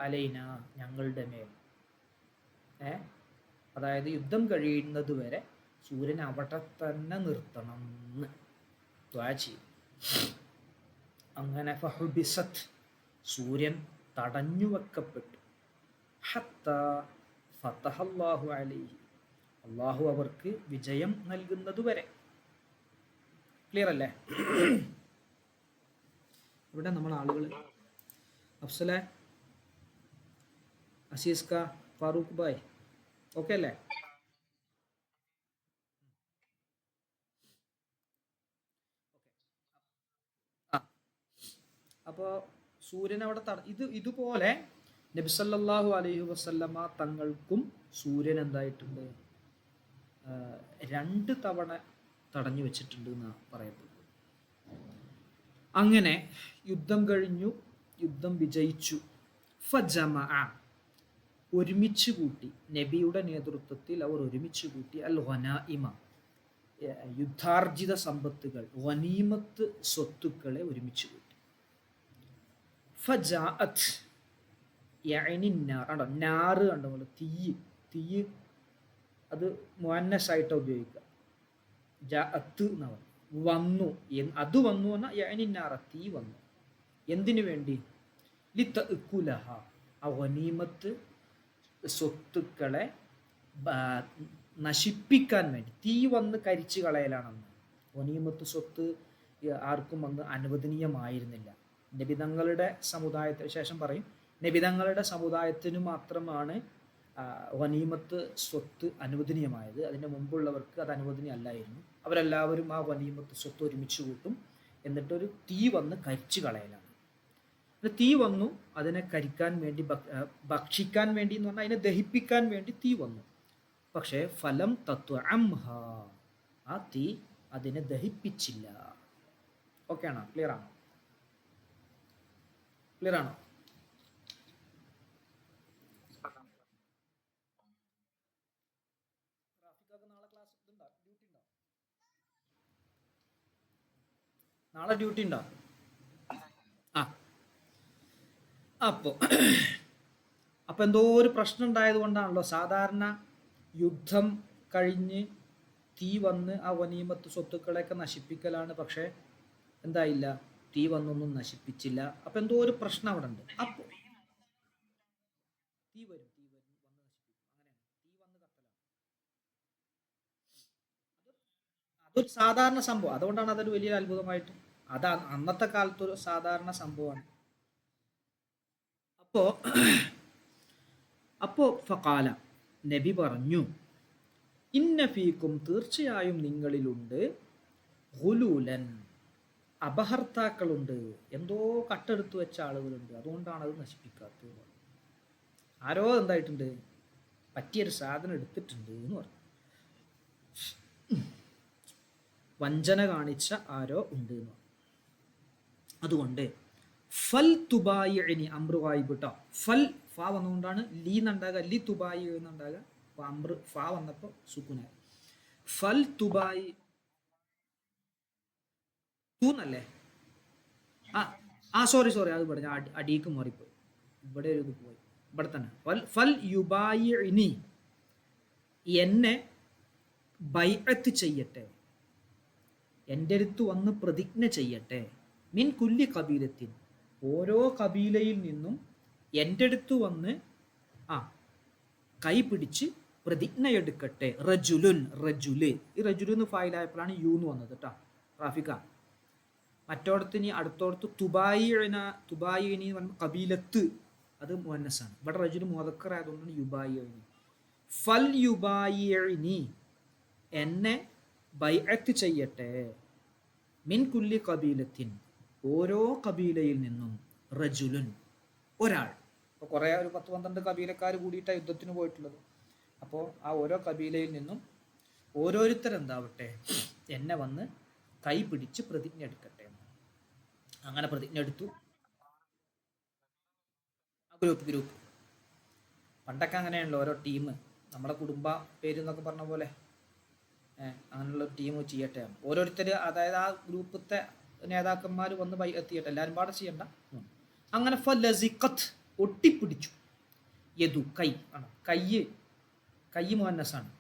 അലൈന, ഞങ്ങളുടെ മേൽ. അതായത് യുദ്ധം കഴിയുന്നത് വരെ സൂര്യൻ അവിടെ തന്നെ നിർത്തണം എന്ന് ദുആ ചെയ്യും. അങ്ങനെ ഫഹുബിസത്ത്, സൂര്യൻ തടഞ്ഞു വെക്കപ്പെട്ടു. ഹത്താ ഫതഹല്ലാഹു അലൈഹി, അള്ളാഹു അവർക്ക് വിജയം നൽകുന്നത് വരെ. ക്ലിയർ അല്ലേ? ഇവിടെ നമ്മൾ ആളുകൾ, അഫ്സലെ, അസീസ്ക, ഫാറൂഖ് ഭായ്, ഓക്കെ അല്ലേ? അപ്പോൾ സൂര്യൻ അവിടെ ഇതുപോലെ നബി സല്ലല്ലാഹു അലൈഹി വസല്ലമ തങ്ങൾക്കും സൂര്യൻ എന്തായിട്ടുണ്ട്, 2 തവണ തടഞ്ഞു വെച്ചിട്ടുണ്ട് എന്നാണ് പറയപ്പെടുന്നത്. അങ്ങനെ യുദ്ധം കഴിഞ്ഞു, യുദ്ധം വിജയിച്ചു. ഫജമഅ, ഒരുമിച്ച് കൂട്ടി, നബിയുടെ നേതൃത്വത്തിൽ അവർ ഒരുമിച്ച് കൂട്ടി അൽ ഗനായിമ, യുദ്ധാർജിത സമ്പത്തുകൾ, ഗനീമത്ത് സ്വത്തുക്കളെ ഒരുമിച്ച് കൂട്ടി. ഫജാഅത്ത് യഅനി നാർ കണ്ടോ, നാറ് കണ്ടോ, തീ തീ അത് മുഅന്നസായിട്ട് ഉപയോഗിക്കുക. ജഅത്ത് എന്നാണ് വന്നു, അത് വന്നു പറഞ്ഞാൽ യഅനി നാറ തീ വന്നു. എന്തിനു വേണ്ടി? ലിതഅകുലഹ ആ ഗനീമത്ത് സ്വത്തുക്കളെ നശിപ്പിക്കാൻ വേണ്ടി. തീ വന്ന് കരിച്ചു കളയലാണെന്ന്. ഗനീമത്ത് സ്വത്ത് ആർക്കും വന്ന് അനുവദനീയമായിരുന്നില്ല. നബിതങ്ങളുടെ സമുദായത്തിന് ശേഷം പറയും, നബിതങ്ങളുടെ സമുദായത്തിന് മാത്രമാണ് ഗനീമത്ത് സ്വത്ത് അനുവദനീയമായത്. അതിന് മുമ്പുള്ളവർക്ക് അത് അനുവദനീയമല്ലായിരുന്നു. അവരെല്ലാവരും ആ ഗനീമത്ത് സ്വത്ത് ഒരുമിച്ച് കൂട്ടും, എന്നിട്ടൊരു തീ വന്ന് കരിച്ചു കളയലാണ്. തീ വന്നു, അതിനെ കരിക്കാൻ വേണ്ടി, ഭക്ഷിക്കാൻ വേണ്ടി എന്ന് പറഞ്ഞാൽ അതിനെ ദഹിപ്പിക്കാൻ വേണ്ടി തീ വന്നു. പക്ഷേ ഫലം തത്വഅംഹ ആ തീ അതിനെ ദഹിപ്പിച്ചില്ല. ഓക്കെ ആണോ? ക്ലിയർ ആണോ? ക്ലിയർ ആണോ? നാളെ ഡ്യൂട്ടി ഉണ്ടോ? ആ അപ്പോൾ എന്തോ ഒരു പ്രശ്നം ഉണ്ടായത് കൊണ്ടാണല്ലോ സാധാരണ യുദ്ധം കഴിഞ്ഞ് തീ വന്ന് ആ ഗനീമത്ത് സ്വത്തുക്കളെയൊക്കെ നശിപ്പിക്കലാണ്. പക്ഷേ എന്തായില്ല, തീ വന്നൊന്നും നശിപ്പിച്ചില്ല. അപ്പം എന്തോ ഒരു പ്രശ്നം അവിടെ ഉണ്ട്. അപ്പോൾ തീ വരും വന്ന് നശിപ്പിക്കും. അങ്ങനെയാണ്, തീ വന്ന് കത്തലാണ്. അതൊരു സാധാരണ സംഭവം. അതുകൊണ്ടാണ് അതൊരു വലിയൊരു അത്ഭുതമായിട്ട്. അതാ അന്നത്തെ കാലത്തൊരു സാധാരണ സംഭവമാണ്. അപ്പോ ഫഖാല നബി പറഞ്ഞു, ഇന്ന ഫീക്കും തീർച്ചയായും നിങ്ങളിലുണ്ട് ഗുലൂലൻ അപഹർത്താക്കളുണ്ട്, എന്തോ കട്ടെടുത്തു വെച്ച ആളുകളുണ്ട്, അതുകൊണ്ടാണ് അത് നശിപ്പിക്കാത്തത്. ആരോ എന്തായിട്ടുണ്ട്, പറ്റിയൊരു സാധനം എടുത്തിട്ടുണ്ട് എന്ന് പറഞ്ഞു. വഞ്ചന കാണിച്ച ആരോ ഉണ്ട് എന്ന് പറഞ്ഞു. അതുകൊണ്ട് ഫൽ തുബായിനി അമ്രുവായി കേട്ടോ. ഫൽ ഫാ വന്നുകൊണ്ടാണ് ലീ എന്നുണ്ടാകുക, ലി തുബായി എന്നുണ്ടാകുക. അപ്പോൾ അമ്ര ഫാ വന്നപ്പോൾ സുക്കുനായി. ഫൽ തുബായി തൂന്നല്ലേ? സോറി അത് പറഞ്ഞു, അടിക്ക് മാറിപ്പോയി. ഇവിടെ ഒരു ഇത് പോയി, ഇവിടെ തന്നെ. ഫൽ യുബായിനി എന്നെ ബൈഅത്ത് ചെയ്യട്ടെ, എൻ്റെ അടുത്ത് വന്ന് പ്രതിജ്ഞ ചെയ്യട്ടെ. മിൻ കുല്ലി കബീലത്തിൻ ഓരോ കബീലയിൽ നിന്നും എൻ്റെ അടുത്ത് വന്ന് കൈ പിടിച്ച് പ്രതിജ്ഞ എടുക്കട്ടെ. റജുലുൻ റജുല്, ഈ റജുലുന്ന് ഫായിലായപ്പോഴാണ് യൂന്ന് വന്നത് കേട്ടോ. റാഫിക്ക മറ്റോടത്ത് ഇനി അടുത്തോടത്ത് തുബായിനി കബീലത്ത്, അത് മുഅന്നസാണ്. ഇവിടെ റജുല് മുദക്കർ ആയതുകൊണ്ടാണ് യുബായിനി. ഫൽ യുബായിനി എന്നെ ബൈഅത്ത് ചെയ്യട്ടെ. മിൻ കുല്ലി കബീലത്തിൻ ഓരോ കബീലയിൽ നിന്നും റജുലുൻ ഒരാൾ. ഇപ്പോൾ കുറേ ഒരു 10-12 കബീലക്കാർ കൂടിയിട്ടാണ് യുദ്ധത്തിന് പോയിട്ടുള്ളത്. അപ്പോൾ ആ ഓരോ കബീലയിൽ നിന്നും ഓരോരുത്തരെന്താവട്ടെ എന്നെ വന്ന് കൈ പിടിച്ച് പ്രതിജ്ഞ എടുക്കട്ടെ. അങ്ങനെ പ്രതിജ്ഞ എടുത്തു. ഗ്രൂപ്പ് പണ്ടൊക്കെ അങ്ങനെയാണല്ലോ ഓരോ ടീം, നമ്മുടെ കുടുംബ പേര് എന്നൊക്കെ പറഞ്ഞ പോലെ അങ്ങനെയുള്ള ടീം ചെയ്യട്ടെ. ഓരോരുത്തർ, അതായത് ആ ഗ്രൂപ്പത്തെ നേതാക്കന്മാർ വന്ന് എത്തിയട്ടെ, എല്ലാവരും പാടെ ചെയ്യണ്ട. അങ്ങനെ ഫലസിഖത്ത് ഒട്ടിപ്പിടിച്ചു. യദു കൈ ആണ്, കൈ മുഅന്നസാണ്.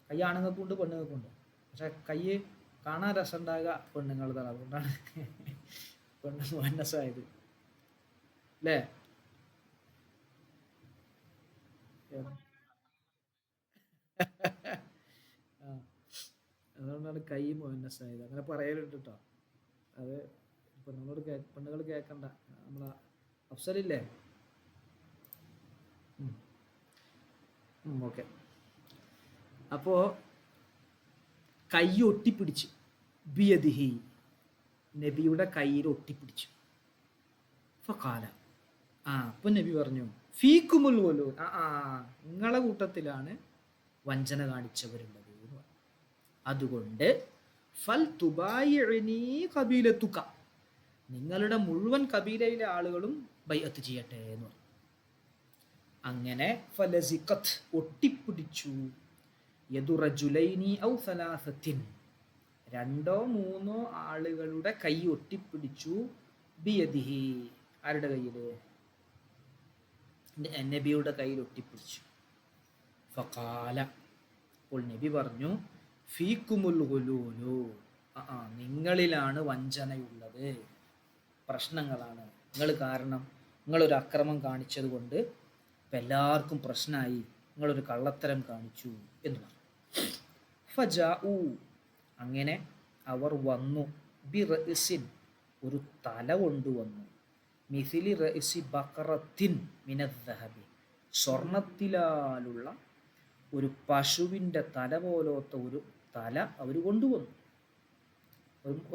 കൈ ആണുങ്ങൾക്കുണ്ട് പെണ്ണുങ്ങൾക്കുണ്ട്. പക്ഷെ കൈ കാണാൻ രസം ഉണ്ടാകുക പെണ്ണുങ്ങളതാണ്, അതുകൊണ്ടാണ് പെണ്ണ് മുഅന്നസായത് അല്ലേ? അതുകൊണ്ടാണ് കൈ മുഅന്നസായത്. അങ്ങനെ പറയലുണ്ട് കേട്ടോ. അത് പെണ്ണുങ്ങൾ കേൾക്കണ്ട. നമ്മളെ അഫ്സലില്ലേ? ഓക്കെ. അപ്പോൾ കൈ ഒട്ടിപ്പിടിച്ച് ബിയദിഹി നബിയുടെ കയ്യിൽ ഒട്ടിപ്പിടിച്ചു. ഫഖാല അപ്പം നബി പറഞ്ഞു, ഫീക്കുമുൽ വലൂൻ നിങ്ങളെ കൂട്ടത്തിലാണ് വഞ്ചന കാണിച്ചവരുള്ളത് എന്ന് പറഞ്ഞു. അതുകൊണ്ട് ഫൽ തുബായിഅനി ഖബീലതുക നിങ്ങളുടെ മുഴുവൻ കബീലയിലെ ആളുകളും ബൈഅത്ത് ചെയ്യട്ടെ എന്ന് പറഞ്ഞു. അങ്ങനെ ഫലസിഖത്ത് ഒട്ടിപ്പിടിച്ചു. യദു റജുലൈനി ഔ സലാസത്തിൻ 2-3 ആളുകളുടെ കൈ ഒട്ടിപ്പിടിച്ചു. ബിയദിഹി ആരുടെ കയ്യിൽ? നബിയുടെ കയ്യിൽ ഒട്ടിപ്പിടിച്ചു. ഫഖാല, അപ്പോൾ നബി പറഞ്ഞു, ഫീക്കുമുൽ ഗുലൂലു, നിങ്ങളിലാണ് വഞ്ചനയുള്ളത്, പ്രശ്നങ്ങളാണ് നിങ്ങൾ കാരണം. നിങ്ങളൊരു അക്രമം കാണിച്ചത് കൊണ്ട് ഇപ്പം എല്ലാവർക്കും പ്രശ്നമായി, നിങ്ങളൊരു കള്ളത്തരം കാണിച്ചു എന്ന് പറഞ്ഞു. ഫജാഉ, അങ്ങനെ അവർ വന്നു, ബി റഇസിൻ, ഒരു തല കൊണ്ടുവന്നു, മിഥിലി റഇസി ബഖറത്തിൻ മിനദ്ദഹബി, സ്വർണത്തിലാലുള്ള ഒരു പശുവിൻ്റെ തല പോലത്തെ ഒരു തല അവർ കൊണ്ടുവന്നു.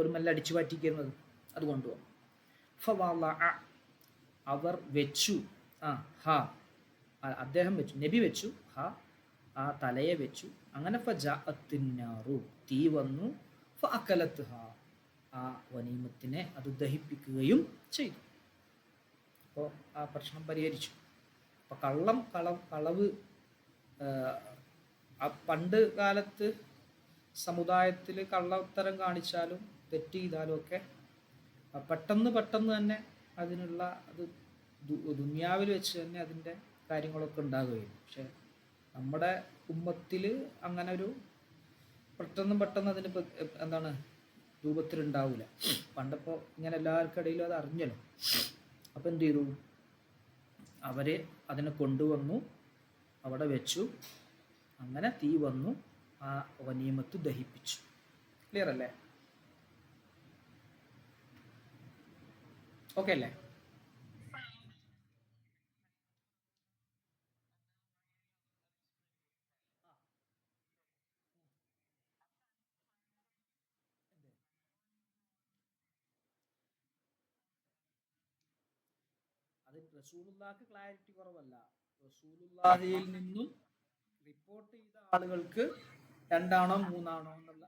ഒരു മെല്ലെ അടിച്ചു മാറ്റിക്കുന്നത് അത് കൊണ്ടുവന്നു. ഫവളഅ, അവർ വെച്ചു, അദ്ദേഹം വെച്ചു, നബി വെച്ചു, ആ തലയെ വെച്ചു. അങ്ങനെ ഫജഅത്തിന്നാറു, തീ വന്നു, ഫഅകലത്ഹ, ആ വനീമത്തിനെ അത് ദഹിപ്പിക്കുകയും ചെയ്തു. അപ്പോൾ ആ പ്രശ്നം പരിഹരിച്ചു. അപ്പോൾ കളവ് പണ്ട് കാലത്ത് സമുദായത്തിൽ കള്ളത്തരം കാണിച്ചാലും തെറ്റ് ചെയ്താലും ഒക്കെ പെട്ടെന്ന് തന്നെ അതിനുള്ള അത് ദുനിയാവിൽ വെച്ച് തന്നെ അതിൻ്റെ കാര്യങ്ങളൊക്കെ ഉണ്ടാകുകയും. പക്ഷെ നമ്മുടെ ഉമ്മത്തിൽ അങ്ങനെ ഒരു പെട്ടെന്ന് അതിന് എന്താണ് രൂപത്തിലുണ്ടാവില്ല. പണ്ടപ്പോൾ ഇങ്ങനെ എല്ലാവർക്കിടയിലും അത് അറിഞ്ഞല്ലോ. അപ്പം എന്ത് ചെയ്തു, അവർ അതിനെ കൊണ്ടുവന്നു, അവിടെ വെച്ചു, അങ്ങനെ തീ വന്നു, ആ വനീമത്ത് ദഹിപ്പിച്ചു. ക്ലിയർ അല്ലേ? ഓക്കെ അല്ലേ? അത് റസൂലുള്ളാഹിക്ക് ക്ലാരിറ്റി കുറവല്ല, റസൂലുള്ളാഹിയിൽ നിന്നും റിപ്പോർട്ട് ചെയ്ത ആളുകൾക്ക് രണ്ടാണോ മൂന്നാണോ എന്നുള്ള.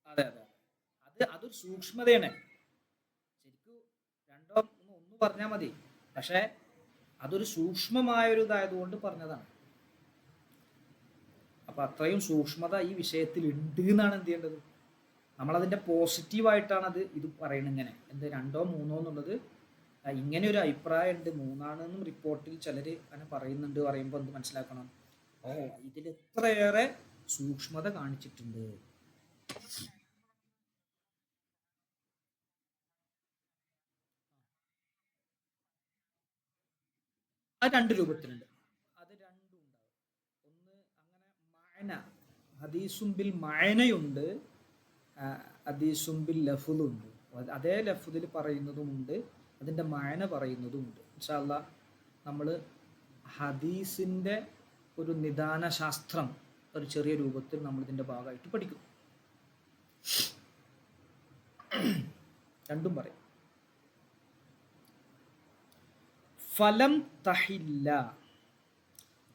അതെ, അതൊരു സൂക്ഷ്മതയാണ്. ശരിക്കും രണ്ടോ മൂന്നോ ഒന്ന് പറഞ്ഞാൽ മതി, പക്ഷെ അതൊരു സൂക്ഷ്മമായൊരു ഇതായതുകൊണ്ട് പറഞ്ഞതാണ്. അപ്പൊ അത്രയും സൂക്ഷ്മത ഈ വിഷയത്തിൽ ഉണ്ട് എന്നാണ് എന്ത് ചെയ്യേണ്ടത്. നമ്മളതിൻ്റെ പോസിറ്റീവായിട്ടാണ് ഇത് പറയുന്നത്. ഇങ്ങനെ എന്ത് രണ്ടോ മൂന്നോ എന്നുള്ളത്, ഇങ്ങനെ ഒരു അഭിപ്രായം ഉണ്ട്, മൂന്നാണെന്നും റിപ്പോർട്ടിൽ ചിലർ അങ്ങനെ പറയുന്നുണ്ട്. പറയുമ്പോൾ എന്ത് മനസ്സിലാക്കണം, ഇതിൽ എത്രയേറെ സൂക്ഷ്മത കാണിച്ചിട്ടുണ്ട്. അത് രണ്ട് രൂപത്തിലുണ്ട്, അത് രണ്ടും ഉണ്ടാവും. ഒന്ന് അങ്ങനെ മഅന, ഹദീസുംബിൽ മഅനയുണ്ട്, ഹദീസുംബിൽ ലഫ്ളുണ്ട്. അതേ ലഫ്ദിൽ പറയുന്നതുമുണ്ട്, അതിൻ്റെ മഅന പറയുന്നതുമുണ്ട്. ഇൻഷാ അല്ലാഹ് നമ്മൾ ഹദീസിൻ്റെ ഒരു നിദാന ശാസ്ത്രം ഒരു ചെറിയ രൂപത്തിൽ നമ്മളിതിൻ്റെ ഭാഗമായിട്ട് പഠിക്കും. രണ്ടും പറയും. ഫലം തഹില്ല,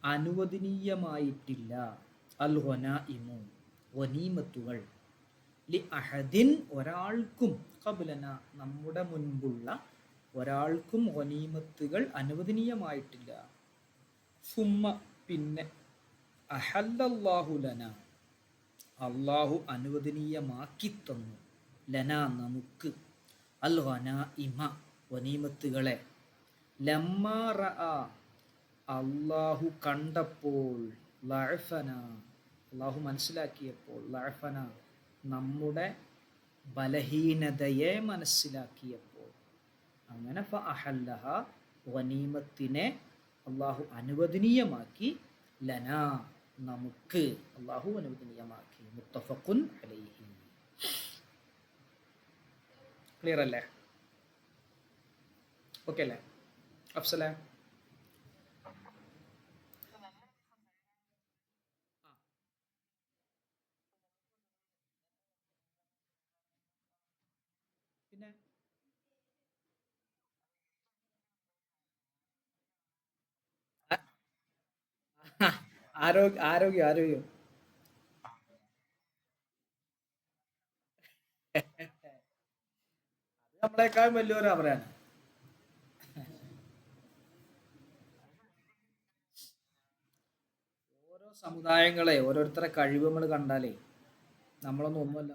അനുവദനീയമായിട്ടില്ല, അൽ ഗനാഇമു, ഗനീമത്തുകൾ, ലി അഹദിൻ, ഒരാൾക്കും, ഖബ്ലന, നമ്മുടെ മുൻപുള്ള ഒരാൾക്കും ഗനീമത്തുകൾ അനുവദനീയമായിട്ടില്ല. സുമ്മ, പിന്നെ, അഹല്ലല്ലാഹു ലന, അള്ളാഹു അനുവദനീയമാക്കി തന്നു, ലന, നമുക്ക്, അൽ ഗനാഇമ, ഗനീമത്തുകളെ, ലമ്മാ റഅ, അള്ളാഹു കണ്ടപ്പോൾ, ലഅഫന, അള്ളാഹു മനസ്സിലാക്കിയപ്പോൾ, ലഅഫന, നമ്മുടെ ബലഹീനതയെ മനസ്സിലാക്കിയപ്പോൾ, അങ്ങനെ ഫഅഹല്ലഹ, ഗനീമത്തിനെ അള്ളാഹു അനുവദനീയമാക്കി, ലന, നമുക്ക് അള്ളാഹു അനുവദനീയമാക്കി. മുത്തഫഖുൻ അലൈഹി. ക്ലിയർ അല്ലേ? ഓക്കെ അല്ലേ അഫ്സല? പിന്നെ ആരോഗ്യം നമ്മളെക്കാളും വലിയൊരു അവരാണ്. ഓരോ സമുദായങ്ങളെ ഓരോരുത്തരെ കഴിവ് നമ്മൾ കണ്ടാലേ നമ്മളൊന്നും ഒന്നുമല്ല.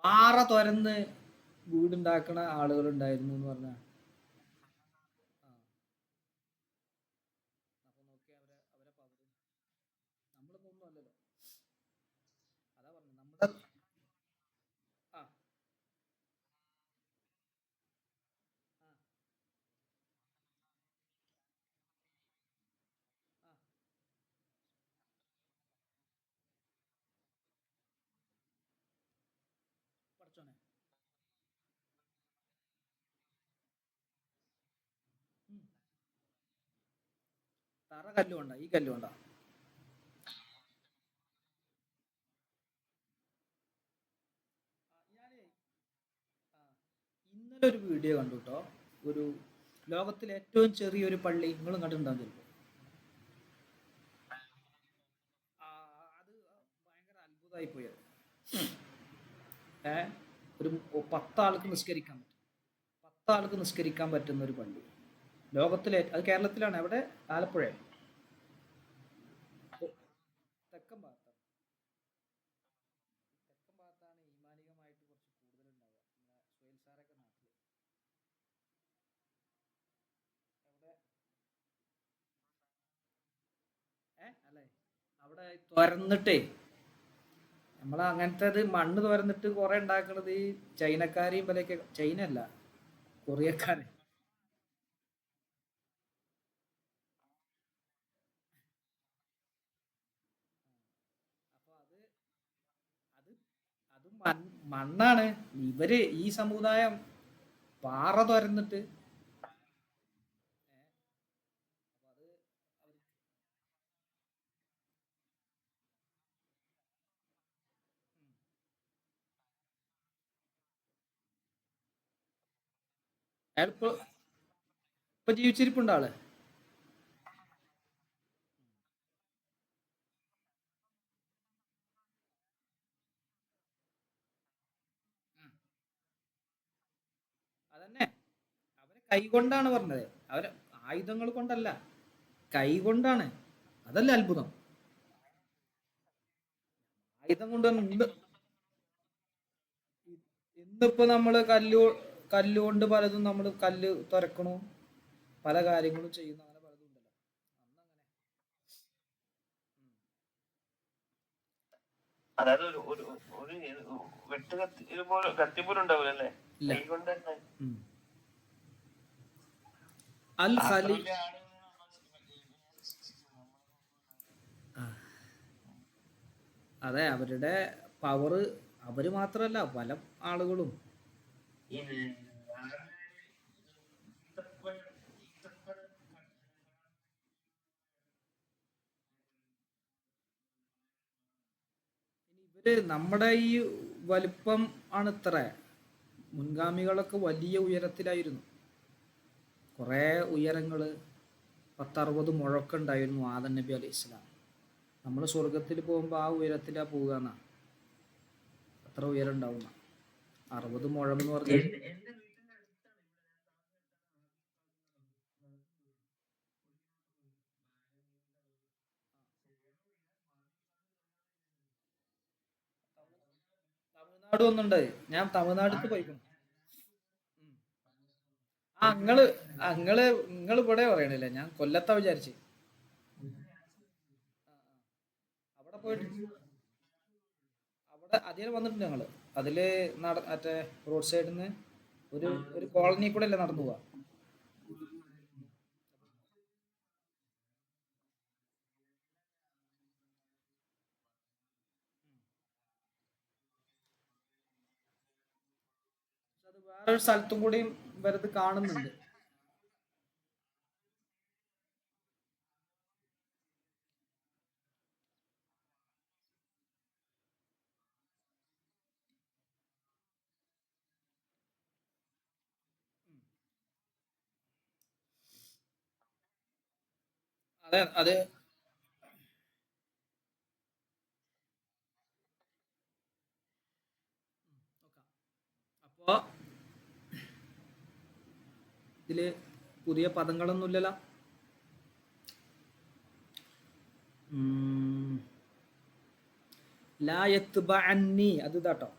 പാറ തുരന്ന് വീടുണ്ടാക്കണ ആളുകൾ ഉണ്ടായിരുന്നു എന്ന് പറഞ്ഞാൽ അപ്പൊ നോക്കി അവരെ പവർ നമ്മളിപ്പോ ഒന്നും അല്ലല്ലോ. അതാ പറഞ്ഞു നമ്മുടെ ആ ആ ആ പഠിച്ചോനെ. ഉം. തറ കല്ലുകൊണ്ടാ, ഈ കല്ലുകൊണ്ടാ. ഞാനേ ആ, ഇന്നലെ ഒരു വീഡിയോ കണ്ടു കേട്ടോ. ഒരു ലോകത്തിലെ ഏറ്റവും ചെറിയൊരു പള്ളി നിങ്ങളും കണ്ടിട്ടുണ്ടാകും ചിലപ്പോൾ. അത് ഭയങ്കര അത്ഭുതമായി പോയത്. ഏ ഒരു 10 ആൾക്ക് നിസ്കരിക്കാൻ പറ്റും. 10 ആൾക്ക് നിസ്കരിക്കാൻ പറ്റുന്ന ഒരു പള്ളി ലോകത്തിലെ, അത് കേരളത്തിലാണ്. എവിടെ? ആലപ്പുഴ. തെക്കൻ ഭാഗത്താണ്. തെക്കൻ ഭാഗത്താണ് ഈമാനികമായിട്ട് കുറച്ച് കൂടുതലുണ്ടാവുക. നമ്മുടെ സുഹൈൽ സാറൊക്കെ നാട്ടില് എവിടെ? അല്ലേ, അവിടെ തുരന്നിട്ടേ, നമ്മൾ അങ്ങനത്തെ മണ്ണ് തുരന്നിട്ട് കുറെ ഉണ്ടാക്കണത് ഈ ചൈനക്കാരെയും ഇവരൊക്കെ. ചൈന അല്ല, കൊറിയക്കാരെ. അപ്പൊ അത് അത് മണ്ണാണ്. ഇവര് ഈ സമുദായം പാറ തുരന്നിട്ട് അപ്പൊ അത് അയാൾ ഇപ്പൊ ജീവിച്ചിരിപ്പുണ്ട് ആള്. അതന്നെ, അവരെ കൈകൊണ്ടാണ് പറഞ്ഞത്. അവരെ ആയുധങ്ങൾ കൊണ്ടല്ല, കൈകൊണ്ടാണ്. അതല്ലേ അത്ഭുതം. ആയുധം കൊണ്ട് ഇന്നിപ്പോ നമ്മള് കല്ലുകൊണ്ട് പലതും നമ്മൾ കല്ല് തുറക്കണു, പല കാര്യങ്ങളും ചെയ്യുന്നു, അങ്ങനെ പലതും ഉണ്ടല്ലോ. അന്നങ്ങനെ അതായത് ഒരു ഒരു ഒരു വെട്ട് കത്തി ഇതുപോലെ കത്തി പോലും ഉണ്ടാവില്ല അല്ലേ, ഇല്ല. കൈ കൊണ്ട് തന്നെ. ഉം. അൽ അത്ര ഖലി വലിയ ആള്. അതെ, അവരുടെ പവറ് അവര് മാത്രല്ല, പല ആളുകളും. ഈ ഇവര് നമ്മുടെ ഈ വലിപ്പം ആണ് ഇത്ര. മുൻഗാമികളൊക്കെ വലിയ ഉയരത്തിലായിരുന്നു. കുറേ ഉയരങ്ങള്, 10-60 മുഴക്കം ഉണ്ടായിരുന്നു ആദം നബി അലൈഹി ഇസ്ലാം. നമ്മൾ സ്വർഗത്തിൽ പോകുമ്പോൾ ആ ഉയരത്തിലാ പോവുക എന്നാ. അത്ര ഉയരം ഉണ്ടാവുന്ന 60 മുഴം എന്ന് പറഞ്ഞാൽ. തമിഴ്നാട് ഒന്നുണ്ട്. ഞാൻ തമിഴ്നാട്ടിക്ക് പോയിക്കണം. ഉം. ആ നിങ്ങള് ഇവിടെ പറയണില്ലേ, ഞാൻ കൊല്ലത്താ വിചാരിച്ച്. അവിടെ പോയിട്ട് അവിടെ അതിൽ വന്നിട്ടുണ്ട് ഞങ്ങള്. അതില് മറ്റേ റോഡ് സൈഡിൽ നിന്ന് ഒരു ഒരു കോളനി കൂടെ അല്ലേ നടന്നു പോവാ. പക്ഷെ അത് വേറൊരു സ്ഥലത്തും കൂടിയും വെറുതെ കാണുന്നുണ്ട്. അതെ അതെ. അപ്പോ ഇതില് പുതിയ പദങ്ങളൊന്നുമില്ലല്ലോ. ലാ യത്ബഅന്നി അത് ഇതാട്ടോ.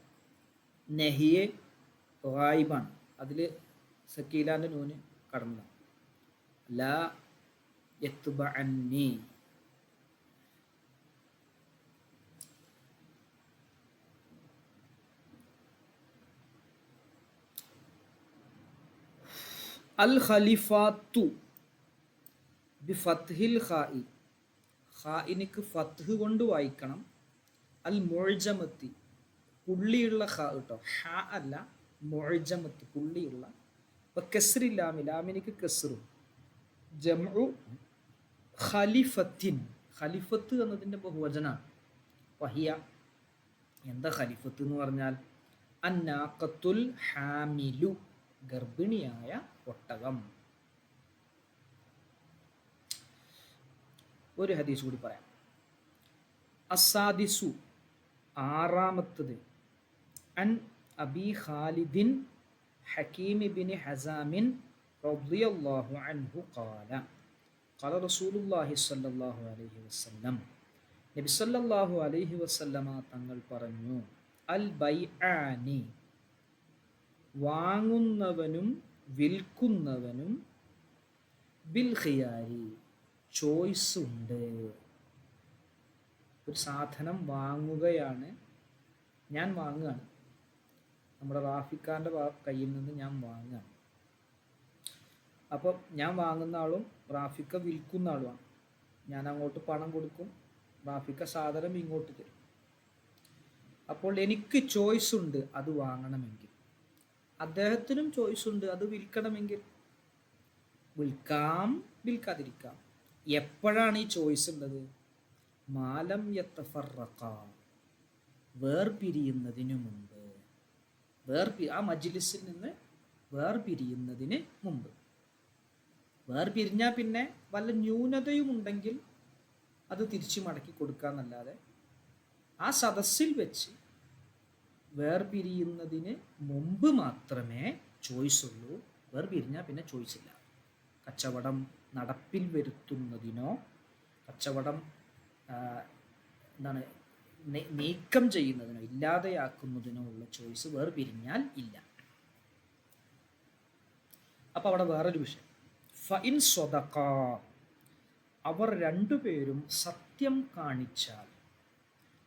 നെഹിയെ ഗായിബാണ്, അതിൽ സക്കീലാൻ്റെ നൂന് കടന്നതാണ്. ലാ യത്ബഅന്നി. അൽ ഖലിഫാത്തു ബി ഫത്ഹിൽ ഖാഇ, ഖാഇനിക്ക് ഫത്ഹ് കൊണ്ട് വായിക്കണം. അൽ മുഅ്ജമത്തി, പുള്ളിയുള്ള ഖാ കേട്ടോ, ഹ അല്ല, മുഅ്ജമത്ത് പുള്ളിയുള്ള. ഇപ്പൊ കസ്രി ലാമി, ലാമിനിക്ക് കസ്റും. ജംഉ ഖലിഫത്തിൻ, ഖലിഫത്ത് എന്നതിൻ്റെ ബഹുവചനാണ്. വഹിയ, എന്താ ഖലിഫത്ത് എന്ന് പറഞ്ഞാൽ? അന്നാഖത്തുൽ ഹാമിലു, ഗർഭിണിയായ ഒട്ടകം. ഒരു ഹദീസ് കൂടി പറയാം. അസാദിസു, ആറാമത്തത്. അൻ അബി ഖാലിദിൻ ഹക്കീം ബിൻ ഹസാമിൻ റളിയല്ലാഹു അൻഹു ഖാല ഖാല റസൂലുള്ളാഹി സ്വല്ലല്ലാഹു അലൈഹി വസല്ലം, നബി സല്ലല്ലാഹു അലൈഹി വസല്ലമ തങ്ങൾ പറഞ്ഞു, അൽ ബൈആനി, വാങ്ങുന്നവനും വിൽക്കുന്നവനും ബിൽ ഖിയാരി, ചോയ്സ് ഉണ്ട്. ഒരു സാധനം വാങ്ങുകയാണ്, ഞാൻ വാങ്ങുകയാണ്, നമ്മുടെ റാഫിക്കാൻ്റെ കയ്യിൽ നിന്ന് ഞാൻ വാങ്ങുകയാണ്. അപ്പം ഞാൻ വാങ്ങുന്ന ആളും റാഫിക്ക വിൽക്കുന്ന ആളുമാണ്. ഞാൻ അങ്ങോട്ട് പണം കൊടുക്കും, റാഫിക്ക സാധനം ഇങ്ങോട്ട് തരും. അപ്പോൾ എനിക്ക് ചോയ്സ് ഉണ്ട് അത് വാങ്ങണമെങ്കിൽ, അദ്ദേഹത്തിനും ചോയ്സ് ഉണ്ട് അത് വിൽക്കണമെങ്കിൽ. വിൽക്കാം, വിൽക്കാതിരിക്കാം. എപ്പോഴാണ് ഈ ചോയ്സ് ഉള്ളത്? മാലം യത്തഫറഖ, വേർപിരിയുന്നതിനു മുമ്പ്, ആ മജ്ലിസിൽ നിന്ന് വേർപിരിയുന്നതിന് മുമ്പ്. വേർപിരിഞ്ഞാൽ പിന്നെ വല്ല ന്യൂനതയും ഉണ്ടെങ്കിൽ അത് തിരിച്ചു മടക്കി കൊടുക്കാന്നല്ലാതെ ആ സദസ്സിൽ വെച്ച് വേർപിരിയുന്നതിന് മുമ്പ് മാത്രമേ ചോയ്സ് ഉള്ളൂ. വേർപിരിഞ്ഞാൽ പിന്നെ ചോയ്സ് ഇല്ല. കച്ചവടം നടപ്പിൽ വരുത്തുന്നതിനോ കച്ചവടം എന്താണ് നീക്കം ചെയ്യുന്നതിനോ ഇല്ലാതെയാക്കുന്നതിനോ ഉള്ള ചോയ്സ് വേർപിരിഞ്ഞാൽ ഇല്ല. അപ്പം അവിടെ വേറൊരു വിഷയം, ഫഇൻ സ്വദഖാ, അവർ രണ്ടുപേരും സത്യം കാണിച്ചാൽ,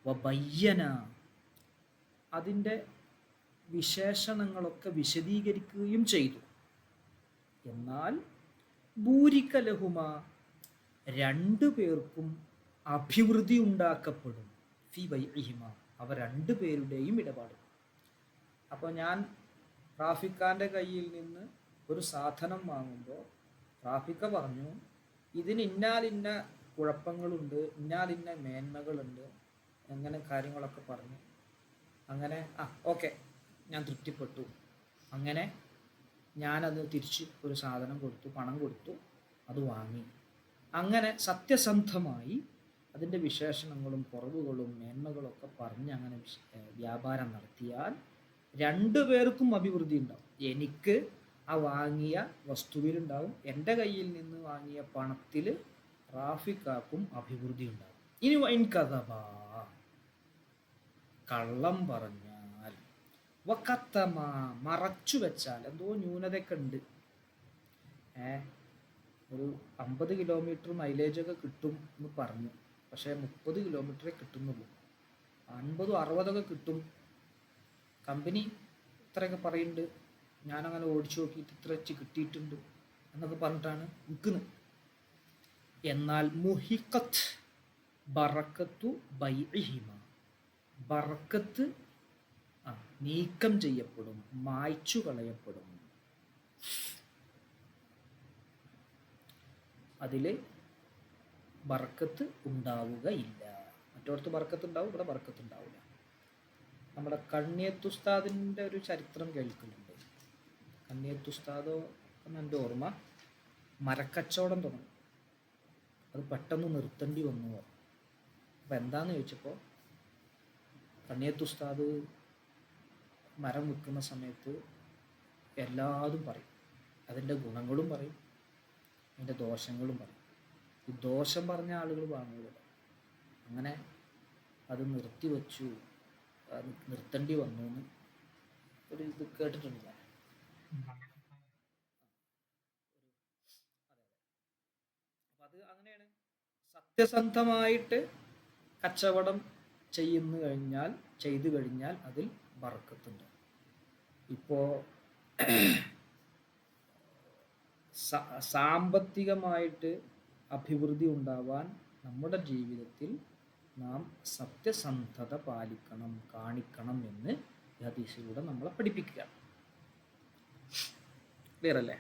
വബയ്യന, അതിൻ്റെ വിശേഷണങ്ങളൊക്കെ വിശദീകരിക്കുകയും ചെയ്തു, എന്നാൽ ബൂരിക ലഹുമ, രണ്ടു പേർക്കും അഭിവൃദ്ധി ഉണ്ടാക്കപ്പെടും, ഫി ബൈഇഹിമ, അവ രണ്ടുപേരുടെയും ഇടപാട്. അപ്പോൾ ഞാൻ റാഫിക്കാൻ്റെ കയ്യിൽ നിന്ന് ഒരു സാധനം വാങ്ങുമ്പോൾ റാഫിക്ക പറഞ്ഞു ഇതിന് ഇന്നാലിന്ന കുഴപ്പങ്ങളുണ്ട്, ഇന്നാലിന്ന മേന്മകളുണ്ട്, അങ്ങനെ കാര്യങ്ങളൊക്കെ പറഞ്ഞു. അങ്ങനെ ഓക്കെ, ഞാൻ തൃപ്തിപ്പെട്ടു. അങ്ങനെ ഞാനത് തിരിച്ച് ഒരു സാധനം കൊടുത്തു, പണം കൊടുത്തു, അത് വാങ്ങി. അങ്ങനെ സത്യസന്ധമായി അതിൻ്റെ വിശേഷണങ്ങളും കുറവുകളും മേന്മകളൊക്കെ പറഞ്ഞ് അങ്ങനെ വ്യാപാരം നടത്തിയാൽ രണ്ടുപേർക്കും അഭിവൃദ്ധി ഉണ്ടാവും. എനിക്ക് ആ വാങ്ങിയ വസ്തുവിലുണ്ടാവും, എൻ്റെ കയ്യിൽ നിന്ന് വാങ്ങിയ പണത്തിൽ റാഫിക്കാക്കും അഭിവൃദ്ധി ഉണ്ടാവും. ഇനി വൈൻ കഥബാ, കള്ളം പറഞ്ഞാൽ, വക്കത്തമ, മറച്ചു വെച്ചാൽ, എന്തോ ന്യൂനതയൊക്കെ ഉണ്ട്, ഒരു 50 കിലോമീറ്റർ മൈലേജൊക്കെ കിട്ടും എന്ന് പറഞ്ഞു, പക്ഷേ 30 കിലോമീറ്ററേ കിട്ടുന്നുള്ളൂ. 50-60 കിട്ടും, കമ്പനി ഇത്രയൊക്കെ പറയുന്നുണ്ട്, ഞാനങ്ങനെ ഓടിച്ചു നോക്കിയിട്ട് ഇത്ര വെച്ച് കിട്ടിയിട്ടുണ്ട് എന്നൊക്കെ പറഞ്ഞിട്ടാണ് വിൽക്കുന്നത്. എന്നാൽ മുഹിഖത്ത് ബറക്കത്തു ബൈഇഹിമ, ബറക്കത്ത് നീക്കം ചെയ്യപ്പെടും, മായ്ച്ചു കളയപ്പെടും. അതിൽ ബർക്കത്ത് ഉണ്ടാവുകയില്ല. മറ്റോടത്ത് ബർക്കത്ത് ഉണ്ടാവും, ഇവിടെ ബർക്കത്ത് ഉണ്ടാവില്ല. നമ്മുടെ കണ്ണിയത്തുസ്താദിൻ്റെ ഒരു ചരിത്രം കേൾക്കുന്നുണ്ട്. കണ്ണിയത്തുസ്താദോ എന്നെൻ്റെ ഓർമ്മ, മരക്കച്ചവടം തുടങ്ങി, അത് പെട്ടെന്ന് നിർത്തേണ്ടി വന്നു. അപ്പോൾ എന്താണെന്ന് ചോദിച്ചപ്പോൾ കണ്ണിയത്തുസ്താദ് മരം വിൽക്കുന്ന സമയത്ത് എല്ലാതും പറയും, അതിൻ്റെ ഗുണങ്ങളും പറയും, അതിൻ്റെ ദോഷങ്ങളും പറയും. ഈ ദോഷം പറഞ്ഞ ആളുകൾ വാങ്ങുക. അങ്ങനെ അത് നിർത്തേണ്ടി വന്നു എന്ന് ഒരു ഇത് കേട്ടിട്ടുണ്ട് ഞാൻ. അപ്പം അത് അങ്ങനെയാണ്. സത്യസന്ധമായിട്ട് കച്ചവടം ചെയ്തു കഴിഞ്ഞാൽ അതിൽ ബർക്കത്തുണ്ട്. ഇപ്പോൾ സാമ്പത്തികമായിട്ട് അഭിവൃദ്ധി ഉണ്ടാവാൻ നമ്മുടെ ജീവിതത്തിൽ നാം സത്യസന്ധത കാണിക്കണം എന്ന് ഈ ഹദീസിലൂടെ നമ്മളെ പഠിപ്പിക്കുക. ക്ലിയർ അല്ലേ?